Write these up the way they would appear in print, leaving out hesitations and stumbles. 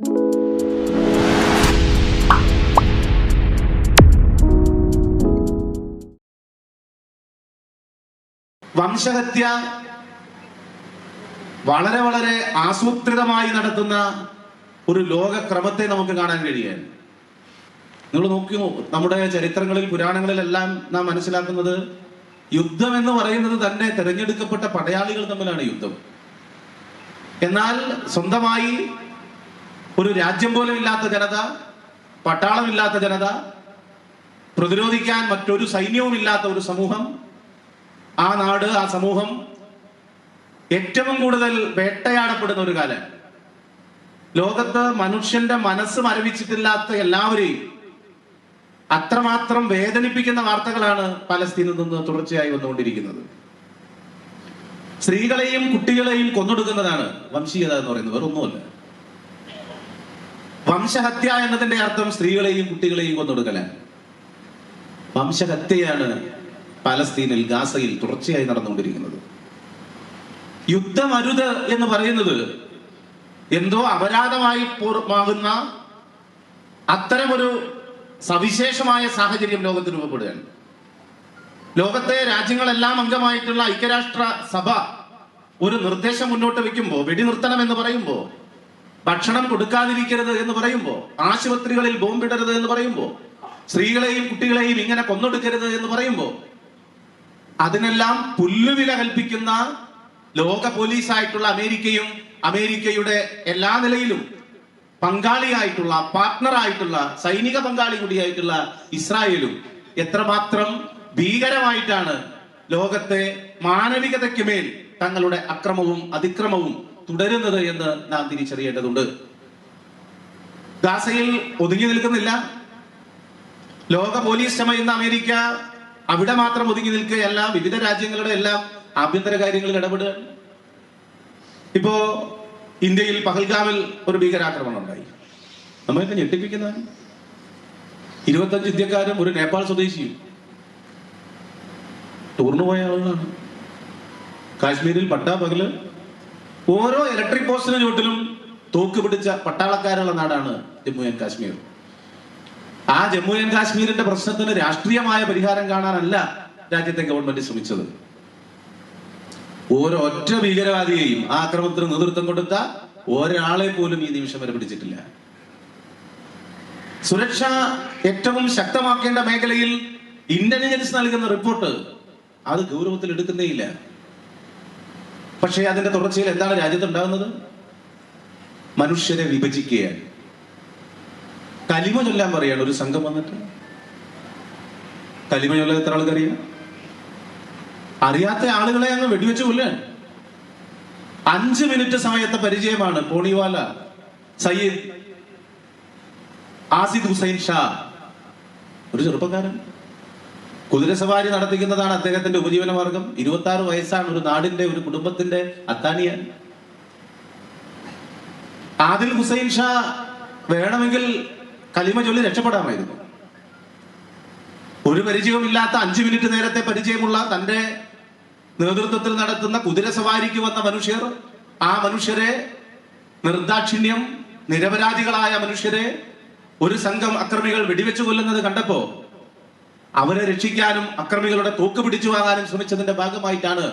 വംശഹത്യ വളരെ വളരെ ആസൂത്രിതമായി നടത്തുന്ന ഒരു ലോകക്രമത്തെ നമുക്ക് കാണാൻ കഴിയാൻ. നിങ്ങൾ നോക്കി, നമ്മുടെ ചരിത്രങ്ങളിൽ, പുരാണങ്ങളിലെല്ലാം നാം മനസ്സിലാക്കുന്നത് യുദ്ധം എന്ന് പറയുന്നത് തന്നെ തെരഞ്ഞെടുക്കപ്പെട്ട പടയാളികൾ തമ്മിലാണ് യുദ്ധം. എന്നാൽ സ്വന്തമായി ഒരു രാജ്യം പോലും ഇല്ലാത്ത ജനത, പട്ടാളമില്ലാത്ത ജനത, പ്രതിരോധിക്കാൻ മറ്റൊരു സൈന്യവും ഇല്ലാത്ത ഒരു സമൂഹം, ആ നാട്, ആ സമൂഹം ഏറ്റവും കൂടുതൽ വേട്ടയാടപ്പെടുന്ന ഒരു കാലം. ലോകത്ത് മനുഷ്യന്റെ മനസ്സ് മരവിച്ചിട്ടില്ലാത്ത എല്ലാവരെയും അത്രമാത്രം വേദനിപ്പിക്കുന്ന വാർത്തകളാണ് പലസ്തീനിൽ നിന്ന് തുടർച്ചയായി വന്നുകൊണ്ടിരിക്കുന്നത്. സ്ത്രീകളെയും കുട്ടികളെയും കൊന്നൊടുക്കുന്നതാണ് വംശീയത എന്ന് പറയുന്നത്, വേറൊന്നുമല്ല. വംശഹത്യ എന്നതിന്റെ അർത്ഥം സ്ത്രീകളെയും കുട്ടികളെയും കൊന്നൊടുക്കലാണ്. വംശഹത്യയാണ് പലസ്തീനിൽ, ഗാസയിൽ തുടർച്ചയായി നടന്നുകൊണ്ടിരിക്കുന്നത്. യുദ്ധമരുത് എന്ന് പറയുന്നത് എന്തോ അപരാധമായി മാറുന്ന അത്തരമൊരു സവിശേഷമായ സാഹചര്യം ലോകത്ത് രൂപപ്പെടുകയാണ്. ലോകത്തെ രാജ്യങ്ങളെല്ലാം അംഗമായിട്ടുള്ള ഐക്യരാഷ്ട്ര സഭ ഒരു നിർദ്ദേശം മുന്നോട്ട് വെക്കുമ്പോൾ, വെടിനിർത്തണം എന്ന് പറയുമ്പോൾ, ഭക്ഷണം കൊടുക്കാതിരിക്കരുത് എന്ന് പറയുമ്പോൾ, ആശുപത്രികളിൽ ബോംബിടരുത് എന്ന് പറയുമ്പോൾ, സ്ത്രീകളെയും കുട്ടികളെയും ഇങ്ങനെ കൊന്നൊടുക്കരുത് എന്ന് പറയുമ്പോൾ, അതിനെല്ലാം പുല്ലുവില കൽപ്പിക്കുന്ന ലോക പോലീസായിട്ടുള്ള അമേരിക്കയും അമേരിക്കയുടെ എല്ലാ നിലയിലും പങ്കാളിയായിട്ടുള്ള, പാർട്ട്ണറായിട്ടുള്ള, സൈനിക പങ്കാളി കൂടിയായിട്ടുള്ള ഇസ്രായേലും എത്രമാത്രം ഭീകരമായിട്ടാണ് ലോകത്തെ മാനവികതയ്ക്ക് മേൽ തങ്ങളുടെ അക്രമവും അതിക്രമവും തുടരുന്നത് എന്ന് നാം തിരിച്ചറിയേണ്ടതുണ്ട്. ഗാസയിൽ ഒതുങ്ങി നിൽക്കുന്നില്ല. ലോക പോലീസ് ചമയുന്ന അമേരിക്ക അവിടെ മാത്രം ഒതുങ്ങി നിൽക്കുകയല്ല, വിവിധ രാജ്യങ്ങളുടെ എല്ലാം ആഭ്യന്തര കാര്യങ്ങളിൽ ഇടപെടുക. ഇപ്പോ ഇന്ത്യയിൽ പഹൽഗാമിൽ ഒരു ഭീകരാക്രമണം ഉണ്ടായി. നമ്മളൊക്കെ ഞെട്ടിപ്പിക്കുന്ന 25 ഇന്ത്യക്കാരും ഒരു നേപ്പാൾ സ്വദേശിയും ടൂറിന് പോയ ആളുകളാണ്. കാശ്മീരിൽ പട്ടാപകല് ഓരോ ഇലക്ട്രിക് പോസ്റ്റിന് ചുവട്ടിലും തോക്ക് പിടിച്ച പട്ടാളക്കാരുള്ള നാടാണ് ജമ്മു ആൻഡ് കാശ്മീർ. ആ ജമ്മു ആൻഡ് കാശ്മീരിന്റെ പ്രശ്നത്തിന് രാഷ്ട്രീയമായ പരിഹാരം കാണാനല്ല രാജ്യത്തെ ഗവൺമെന്റ് ശ്രമിച്ചത്. ഒരൊറ്റ ഭീകരവാദിയെയും ആ ആക്രമണത്തിന് നേതൃത്വം കൊടുത്ത ഒരാളെ പോലും ഈ നിമിഷം വരെ പിടിച്ചിട്ടില്ല. സുരക്ഷ ഏറ്റവും ശക്തമാക്കേണ്ട മേഖലയിൽ ഇന്റലിജൻസ് നൽകുന്ന റിപ്പോർട്ട് അത് ഗൗരവത്തിൽ എടുക്കുന്നേയില്ല. പക്ഷേ അതിന്റെ തുടർച്ചയിൽ എന്താണ് രാജ്യത്ത് ഉണ്ടാകുന്നത്? മനുഷ്യരെ വിഭജിക്കുകയാണ്. കലിമ ചൊല്ലാൻ പറയാണ് ഒരു സംഘം വന്നിട്ട്. കലിമ ചൊല്ലാൻ എത്ര ആൾക്കറിയാം? അറിയാത്ത ആളുകളെ അങ്ങ് വെടിവെച്ച് കൊല്ലാൻ. 5 മിനിറ്റ് സമയത്തെ പരിചയമാണ് പോണിവാല സയ്യിദ് ആസിദ് ഹുസൈൻ ഷാ, ഒരു ചെറുപ്പക്കാരൻ. കുതിരസവാരി നടത്തിക്കുന്നതാണ് അദ്ദേഹത്തിന്റെ ഉപജീവന മാർഗം. 26 വയസ്സാണ്. ഒരു നാടിന്റെ, ഒരു കുടുംബത്തിന്റെ അത്താണിയാൻ. ആദിൽ ഹുസൈൻ ഷാ വേണമെങ്കിൽ കലിമ ചൊല്ലി രക്ഷപ്പെടാമായിരുന്നു. ഒരു പരിചയവുമില്ലാത്ത 5 മിനിറ്റ് നേരത്തെ പരിചയമുള്ള തന്റെ നേതൃത്വത്തിൽ നടത്തുന്ന കുതിരസവാരിക്ക് വന്ന മനുഷ്യർ, ആ മനുഷ്യരെ നിർദാക്ഷിണ്യം, നിരപരാധികളായ മനുഷ്യരെ ഒരു സംഘം അക്രമികൾ വെടിവെച്ചു കൊല്ലുന്നത് കണ്ടപ്പോ അവരെ രക്ഷിക്കാനും അക്രമികളുടെ തോക്ക് പിടിച്ചു വാങ്ങാനും ശ്രമിച്ചതിന്റെ ഭാഗമായിട്ടാണ്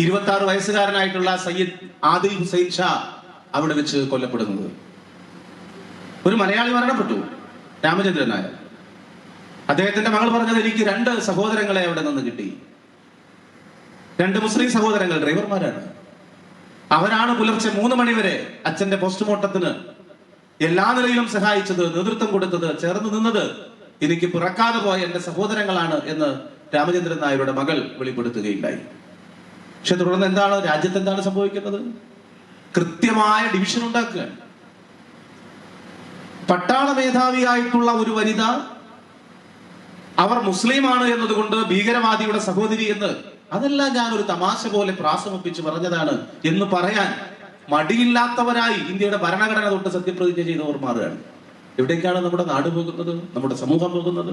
26 വയസ്സുകാരനായിട്ടുള്ള സയ്യിദ് ആദിൽ ഹുസൈൻ ഷാ അവിടെ വെച്ച് കൊല്ലപ്പെടുന്നത്. ഒരു മലയാളി മരണപ്പെട്ടു, രാമചന്ദ്രൻ നായർ. അദ്ദേഹത്തിന്റെ മകൾ പറഞ്ഞത്, എനിക്ക് 2 സഹോദരങ്ങളെ അവിടെ നിന്ന് കിട്ടി. 2 മുസ്ലിം സഹോദരങ്ങൾ ഡ്രൈവർമാരാണ്. അവരാണ് പുലർച്ചെ 3 മണി വരെ അച്ഛന്റെ പോസ്റ്റ്മോർട്ടത്തിന് എല്ലാ നിലയിലും സഹായിച്ചത്, നേതൃത്വം കൊടുത്തത്, ചേർന്ന് നിന്നത്. എനിക്ക് പിറക്കാതെ പോയ എന്റെ സഹോദരങ്ങളാണ് എന്ന് രാമചന്ദ്രൻ നായരുടെ മകൾ വെളിപ്പെടുത്തുകയുണ്ടായി. പക്ഷെ തുടർന്ന് എന്താണ് രാജ്യത്ത് എന്താണ് സംഭവിക്കുന്നത്? കൃത്യമായ ഡിവിഷൻ ഉണ്ടാക്കുക. പട്ടാള മേധാവിയായിട്ടുള്ള ഒരു വനിത, അവർ മുസ്ലിമാണ് എന്നതുകൊണ്ട് ഭീകരവാദിയുടെ സഹോദരി എന്ന്, അതെല്ലാം ഞാൻ ഒരു തമാശ പോലെ പ്രാസമൊപ്പിച്ച് പറഞ്ഞതാണ് എന്ന് പറയാൻ മടിയില്ലാത്തവരായി ഇന്ത്യയുടെ ഭരണഘടന തൊട്ട് സത്യപ്രതിജ്ഞ ചെയ്തവർ മാറുകയാണ്. എവിടേക്കാണ് നമ്മുടെ നാട് പോകുന്നത്? നമ്മുടെ സമൂഹം പോകുന്നത്?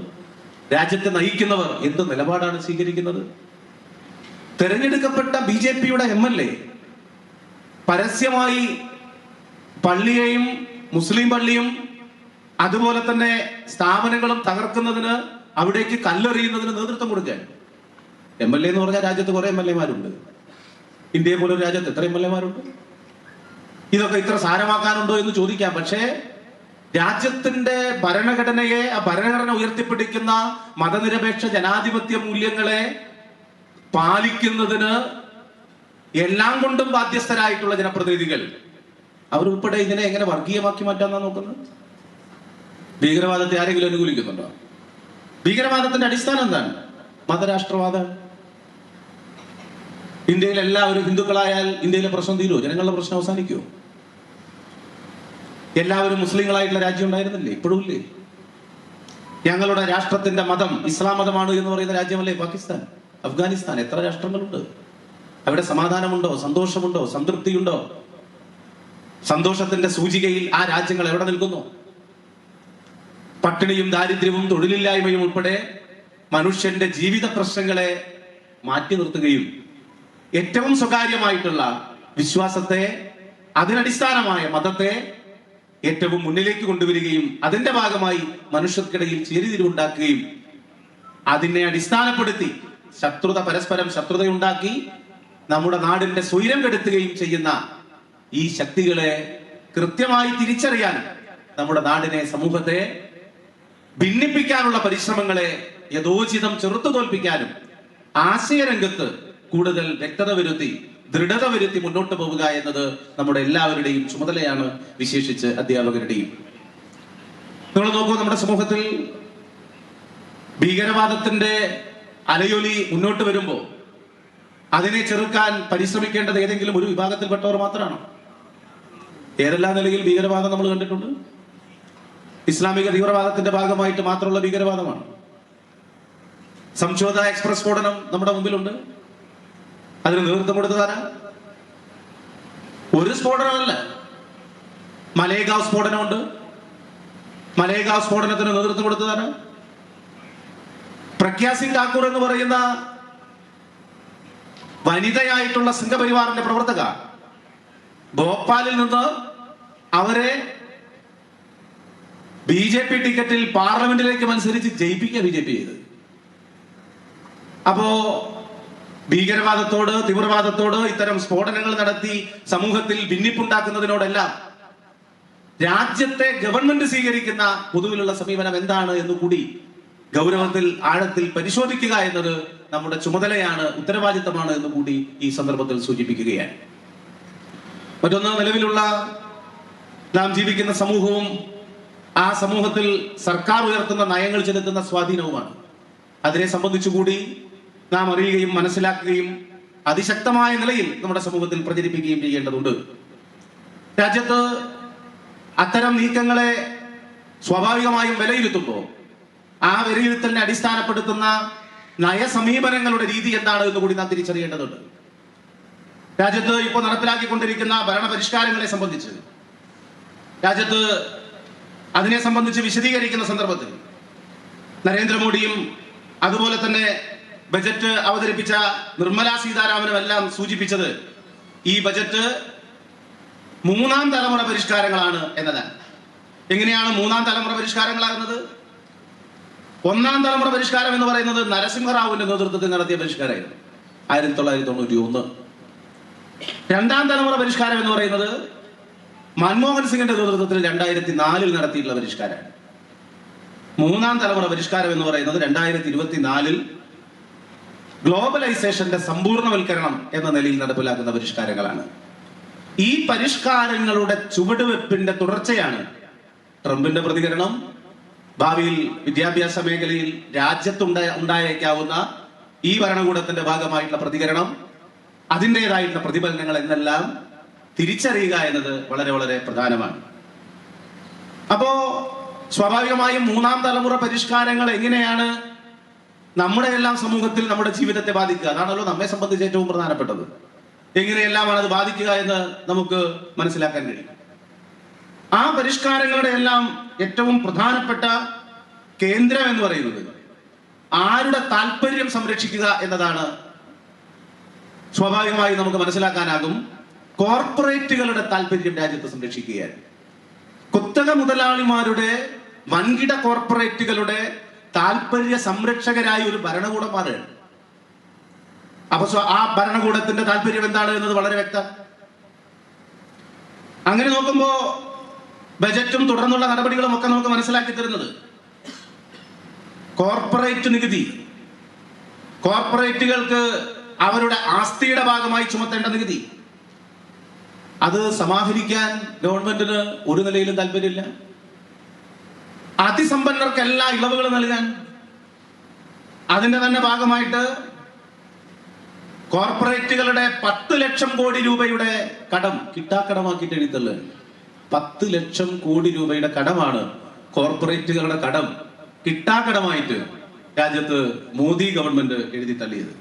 രാജ്യത്തെ നയിക്കുന്നവർ എന്ത് നിലപാടാണ് സ്വീകരിക്കുന്നത്? തെരഞ്ഞെടുക്കപ്പെട്ട BJP-യുടെ MLA പരസ്യമായി പള്ളിയെയും മുസ്ലിം പള്ളിയും അതുപോലെ തന്നെ സ്ഥാപനങ്ങളും തകർക്കുന്നതിന്, അവിടേക്ക് കല്ലെറിയുന്നതിന് നേതൃത്വം കൊടുക്കാൻ MLA എന്ന് പറഞ്ഞാൽ രാജ്യത്ത് കുറെ MLA മാരുണ്ട്. ഇന്ത്യയെ പോലെ ഒരു രാജ്യത്ത് എത്ര MLA മാരുണ്ട്? ഇതൊക്കെ ഇത്ര സാരമാക്കാനുണ്ടോ എന്ന് ചോദിക്കാം. പക്ഷേ രാജ്യത്തിന്റെ ഭരണഘടനയെ, ആ ഭരണഘടന ഉയർത്തിപ്പിടിക്കുന്ന മതനിരപേക്ഷ ജനാധിപത്യ മൂല്യങ്ങളെ പാലിക്കുന്നതിന് എല്ലാം കൊണ്ടും ബാധ്യസ്ഥരായിട്ടുള്ള ജനപ്രതിനിധികൾ അവരുൾപ്പെടെ ഇതിനെ എങ്ങനെ വർഗീയമാക്കി മാറ്റാന്നാ നോക്കുന്നത്? ഭീകരവാദത്തെ ആരെങ്കിലും അനുകൂലിക്കുന്നുണ്ടോ? ഭീകരവാദത്തിന്റെ അടിസ്ഥാനം എന്താണ്? മതരാഷ്ട്രവാദം. ഇന്ത്യയിൽ എല്ലാവരും ഹിന്ദുക്കളായാൽ ഇന്ത്യയിലെ പ്രശ്നം തീരുമോ? ജനങ്ങളുടെ പ്രശ്നം അവസാനിക്കുമോ? എല്ലാവരും മുസ്ലിങ്ങളായിട്ടുള്ള രാജ്യം ഉണ്ടായിരുന്നില്ലേ? ഇപ്പോഴും ഇല്ലേ? ഞങ്ങളുടെ രാഷ്ട്രത്തിന്റെ മതം ഇസ്ലാം മതമാണ് എന്ന് പറയുന്ന രാജ്യമല്ലേ പാകിസ്ഥാൻ, അഫ്ഗാനിസ്ഥാൻ? എത്ര രാഷ്ട്രങ്ങളുണ്ട്? അവിടെ സമാധാനമുണ്ടോ? സന്തോഷമുണ്ടോ? സംതൃപ്തിയുണ്ടോ? സന്തോഷത്തിന്റെ സൂചികയിൽ ആ രാജ്യങ്ങൾ എവിടെ നിൽക്കുന്നു? പട്ടിണിയും ദാരിദ്ര്യവും തൊഴിലില്ലായ്മയും ഉൾപ്പെടെ മനുഷ്യന്റെ ജീവിത പ്രശ്നങ്ങളെ മാറ്റി നിർത്തുകയും ഏറ്റവും സ്വകാര്യമായിട്ടുള്ള വിശ്വാസത്തെ, അതിനടിസ്ഥാനമായ മതത്തെ ഏറ്റവും മുന്നിലേക്ക് കൊണ്ടുവരികയും അതിന്റെ ഭാഗമായി മനുഷ്യർക്കിടയിൽ ചേരിതിരിവുണ്ടാക്കുകയും അതിനെ അടിസ്ഥാനപ്പെടുത്തി പരസ്പരം ശത്രുതയുണ്ടാക്കി നമ്മുടെ നാടിന്റെ സ്വൈരം കെടുത്തുകയും ചെയ്യുന്ന ഈ ശക്തികളെ കൃത്യമായി തിരിച്ചറിയാൻ, നമ്മുടെ നാടിനെ, സമൂഹത്തെ ഭിന്നിപ്പിക്കാനുള്ള പരിശ്രമങ്ങളെ യഥോചിതം ചെറുത്തു തോൽപ്പിക്കാനും ആശയരംഗത്ത് കൂടുതൽ വ്യക്തത വരുത്തി, ദൃഢത വരുത്തി മുന്നോട്ട് പോവുക എന്നത് നമ്മുടെ എല്ലാവരുടെയും ചുമതലയാണ്, വിശേഷിച്ച് അധ്യാപകരുടെയും. നിങ്ങൾ നോക്കൂ, നമ്മുടെ സമൂഹത്തിൽ ഭീകരവാദത്തിന്റെ അലയൊലി മുന്നോട്ട് വരുമ്പോൾ അതിനെ ചെറുക്കാൻ പരിശ്രമിക്കേണ്ടത് ഏതെങ്കിലും ഒരു വിഭാഗത്തിൽപ്പെട്ടവർ മാത്രമാണോ? ഏതെല്ലാം നിലയിൽ ഭീകരവാദം നമ്മൾ കണ്ടിട്ടുണ്ട്? ഇസ്ലാമിക തീവ്രവാദത്തിന്റെ ഭാഗമായിട്ട് മാത്രമുള്ള ഭീകരവാദമാണ്. സംഝോത എക്സ്പ്രസ് സ്ഫോടനം നമ്മുടെ മുമ്പിലുണ്ട്. അതിന് നേതൃത്വം കൊടുത്തതാരാ? ഒരു സ്ഫോടനമല്ല, മലേഗാവ് സ്ഫോടനമുണ്ട്. മലേഗാവ് സ്ഫോടനത്തിന് നേതൃത്വം കൊടുത്തതാരാ? പ്രഗ്യാ സിംഗ് ഠാക്കൂർ എന്ന് പറയുന്ന വനിതയായിട്ടുള്ള സംഘപരിവാറിന്റെ പ്രവർത്തക ഭോപ്പാലിൽ നിന്ന് അവരെ BJP ടിക്കറ്റിൽ പാർലമെന്റിലേക്ക് മത്സരിച്ച് ജയിപ്പിക്കുക BJP ചെയ്ത്. അപ്പോ ഭീകരവാദത്തോട്, തീവ്രവാദത്തോട്, ഇത്തരം സ്ഫോടനങ്ങൾ നടത്തി സമൂഹത്തിൽ ഭിന്നിപ്പുണ്ടാക്കുന്നതിനോടെല്ലാം രാജ്യത്തെ ഗവൺമെന്റ് സ്വീകരിക്കുന്ന പൊതുവിലുള്ള സമീപനം എന്താണ് എന്ന് കൂടി ഗൗരവത്തിൽ, ആഴത്തിൽ പരിശോധിക്കുക എന്നത് നമ്മുടെ ചുമതലയാണ്, ഉത്തരവാദിത്തമാണ് എന്ന് കൂടി ഈ സന്ദർഭത്തിൽ സൂചിപ്പിക്കുകയാണ്. മറ്റൊന്ന്, നിലവിലുള്ള നാം ജീവിക്കുന്ന സമൂഹവും ആ സമൂഹത്തിൽ സർക്കാർ ഉയർത്തുന്ന നയങ്ങൾ ചെലുത്തുന്ന സ്വാധീനവുമാണ്. അതിനെ സംബന്ധിച്ചുകൂടി നാം അറിയുകയും മനസ്സിലാക്കുകയും അതിശക്തമായ നിലയിൽ നമ്മുടെ സമൂഹത്തിൽ പ്രചരിപ്പിക്കുകയും ചെയ്യേണ്ടതുണ്ട്. രാജ്യത്ത് അത്തരം നീക്കങ്ങളെ സ്വാഭാവികമായും വിലയിരുത്തുമ്പോൾ ആ വിലയിരുത്തലിനെ അടിസ്ഥാനപ്പെടുത്തുന്ന നയസമീപനങ്ങളുടെ രീതി എന്താണ് എന്ന് കൂടി നാം തിരിച്ചറിയേണ്ടതുണ്ട്. രാജ്യത്ത് ഇപ്പോൾ നടപ്പിലാക്കിക്കൊണ്ടിരിക്കുന്ന ഭരണപരിഷ്കാരങ്ങളെ സംബന്ധിച്ച്, രാജ്യത്ത് അതിനെ സംബന്ധിച്ച് വിശദീകരിക്കുന്ന സന്ദർഭത്തിൽ നരേന്ദ്രമോദിയും അതുപോലെ തന്നെ ബജറ്റ് അവതരിപ്പിച്ച നിർമ്മല സീതാരാമനും എല്ലാം സൂചിപ്പിച്ചത് ഈ ബജറ്റ് മൂന്നാം തലമുറ പരിഷ്കാരങ്ങളാണ് എന്നതാണ്. എങ്ങനെയാണ് മൂന്നാം തലമുറ പരിഷ്കാരങ്ങളാകുന്നത്? ഒന്നാം തലമുറ പരിഷ്കാരം എന്ന് പറയുന്നത് നരസിംഹറാവുവിന്റെ നേതൃത്വത്തിൽ നടത്തിയ പരിഷ്കാരമായിരുന്നു 1991. രണ്ടാം തലമുറ പരിഷ്കാരം എന്ന് പറയുന്നത് മൻമോഹൻ സിംഗിന്റെ നേതൃത്വത്തിൽ 2004 നടത്തിയിട്ടുള്ള പരിഷ്കാരമാണ്. മൂന്നാം തലമുറ പരിഷ്കാരം എന്ന് പറയുന്നത് 2024 ഗ്ലോബലൈസേഷന്റെ സമ്പൂർണ്ണവൽക്കരണം എന്ന നിലയിൽ നടപ്പിലാക്കുന്ന പരിഷ്കാരങ്ങളാണ്. ഈ പരിഷ്കാരങ്ങളുടെ ചുവടുവെപ്പിന്റെ തുടർച്ചയാണ് ട്രംപിന്റെ പ്രതികരണം, ഭാവിയിൽ വിദ്യാഭ്യാസ മേഖലയിൽ ഉണ്ടായേക്കാവുന്ന ഈ ഭരണകൂടത്തിന്റെ ഭാഗമായിട്ടുള്ള പ്രതികരണം, അതിൻ്റെതായിട്ടുള്ള പ്രതിഫലനങ്ങൾ എന്നെല്ലാം തിരിച്ചറിയുക എന്നത് വളരെ വളരെ പ്രധാനമാണ്. അപ്പോ സ്വാഭാവികമായും മൂന്നാം തലമുറ പരിഷ്കാരങ്ങൾ എങ്ങനെയാണ് നമ്മുടെ എല്ലാം സമൂഹത്തിൽ നമ്മുടെ ജീവിതത്തെ ബാധിക്കുക? അതാണല്ലോ നമ്മെ സംബന്ധിച്ച് ഏറ്റവും പ്രധാനപ്പെട്ടത്. എങ്ങനെയെല്ലാമാണ് അത് ബാധിക്കുക എന്ന് നമുക്ക് മനസ്സിലാക്കാൻ കഴിയും. ആ പരിഷ്കാരങ്ങളുടെ എല്ലാം ഏറ്റവും പ്രധാനപ്പെട്ട കേന്ദ്രം എന്ന് പറയുന്നത് ആരുടെ താല്പര്യം സംരക്ഷിക്കുക എന്നതാണ്. സ്വാഭാവികമായി നമുക്ക് മനസ്സിലാക്കാനാകും, കോർപ്പറേറ്റുകളുടെ താല്പര്യം രാജ്യത്ത് സംരക്ഷിക്കുകയാണ്. കുത്തക മുതലാളിമാരുടെ വൻകിട കോർപ്പറേറ്റുകളുടെ താല്പര്യ സംരക്ഷകരായി ഒരു ഭരണകൂടം മാറുകയാണ്. അപ്പൊ ആ ഭരണകൂടത്തിന്റെ താല്പര്യം എന്താണ് എന്നത് വളരെ വ്യക്തം. അങ്ങനെ നോക്കുമ്പോ ബജറ്റും തുടർന്നുള്ള നടപടികളും ഒക്കെ നമുക്ക് മനസ്സിലാക്കി തരുന്നത് കോർപ്പറേറ്റ് നികുതി, കോർപ്പറേറ്റുകൾക്ക് അവരുടെ ആസ്തിയുടെ ഭാഗമായി ചുമത്തേണ്ട നികുതി, അത് സമാഹരിക്കാൻ ഗവൺമെന്റിന് ഒരു നിലയിലും താല്പര്യമില്ല. അതിസമ്പന്നർക്ക് എല്ലാ ഇളവുകളും നൽകാൻ, അതിന്റെ തന്നെ ഭാഗമായിട്ട് കോർപ്പറേറ്റുകളുടെ 10 ലക്ഷം കോടി രൂപയുടെ കടം കിട്ടാക്കടമാക്കിയിട്ട് എഴുതിത്തള്ളു. 10 ലക്ഷം കോടി രൂപയുടെ കടമാണ് കോർപ്പറേറ്റുകളുടെ കടം കിട്ടാക്കടമായിട്ട് രാജ്യത്ത് മോദി ഗവൺമെന്റ് എഴുതി തള്ളിയത്.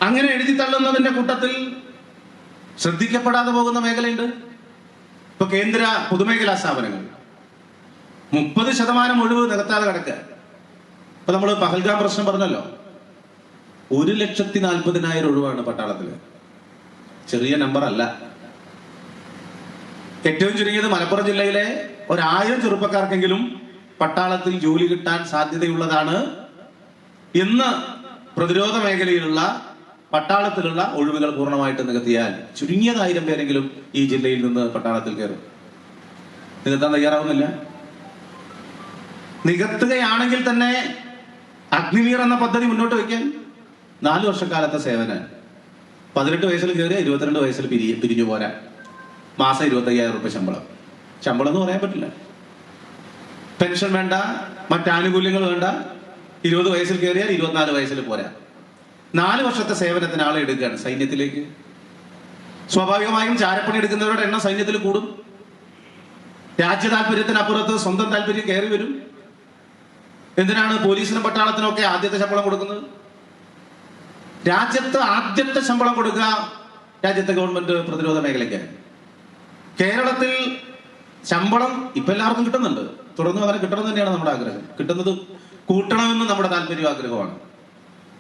അങ്ങനെ എഴുതി തള്ളുന്നതിന്റെ കൂട്ടത്തിൽ ശ്രദ്ധിക്കപ്പെടാതെ പോകുന്ന മേഖലയുണ്ട്. ഇപ്പൊ കേന്ദ്ര പൊതുമേഖലാ സ്ഥാപനങ്ങൾ 30% ഒഴിവ് നികത്താതെ കിടക്കുക. ഇപ്പൊ നമ്മൾ പഹൽഗാം പ്രശ്നം പറഞ്ഞല്ലോ, 1,40,000 ഒഴിവാണ് പട്ടാളത്തില്. ചെറിയ നമ്പർ അല്ല. ഏറ്റവും ചുരുങ്ങിയത് മലപ്പുറം ജില്ലയിലെ 1000 ചെറുപ്പക്കാർക്കെങ്കിലും പട്ടാളത്തിൽ ജോലി കിട്ടാൻ സാധ്യതയുള്ളതാണ് എന്ന് പ്രതിരോധ മേഖലയിലുള്ള പട്ടാളത്തിലുള്ള ഒഴിവുകൾ പൂർണ്ണമായിട്ട് നികത്തിയാൽ ചുരുങ്ങിയത് 1000 പേരെങ്കിലും ഈ ജില്ലയിൽ നിന്ന് പട്ടാളത്തിൽ കയറും. നികത്താൻ തയ്യാറാവുന്നില്ല. നികത്തുകയാണെങ്കിൽ തന്നെ അഗ്നിവീർ എന്ന പദ്ധതി മുന്നോട്ട് വയ്ക്കാൻ 4 വർഷക്കാലത്തെ സേവനം, 18 വയസ്സിൽ കയറിയ 22 വയസ്സിൽ പിരിഞ്ഞു പോരാ, മാസം 25,000 രൂപ ശമ്പളം. ശമ്പളം എന്ന് പറയാൻ പറ്റില്ല. പെൻഷൻ വേണ്ട, മറ്റാനുകൂല്യങ്ങൾ വേണ്ട. 20 വയസ്സിൽ കയറിയാൽ 24 വയസ്സിൽ പോരാ. 4 വർഷത്തെ സേവനത്തിന് ആളെ എടുക്കുകയാണ് സൈന്യത്തിലേക്ക്. സ്വാഭാവികമായും ചാരപ്പണി എടുക്കുന്നവരുടെ എണ്ണം സൈന്യത്തിൽ കൂടും. രാജ്യ താല്പര്യത്തിനപ്പുറത്ത് സ്വന്തം താല്പര്യം കയറി വരും. എന്തിനാണ് പോലീസിനും പട്ടാളത്തിനും ഒക്കെ ആദ്യത്തെ ശമ്പളം കൊടുക്കുന്നത്? രാജ്യത്ത് ആദ്യത്തെ ശമ്പളം കൊടുക്കുക രാജ്യത്തെ ഗവൺമെന്റ് പ്രതിരോധ മേഖലയ്ക്കാണ്. കേരളത്തിൽ ശമ്പളം ഇപ്പൊ എല്ലാവർക്കും കിട്ടുന്നുണ്ട്, തുടർന്ന് അങ്ങനെ കിട്ടണം തന്നെയാണ് നമ്മുടെ ആഗ്രഹം. കിട്ടുന്നത് കൂട്ടണമെന്ന് നമ്മുടെ താല്പര്യം ആഗ്രഹമാണ്.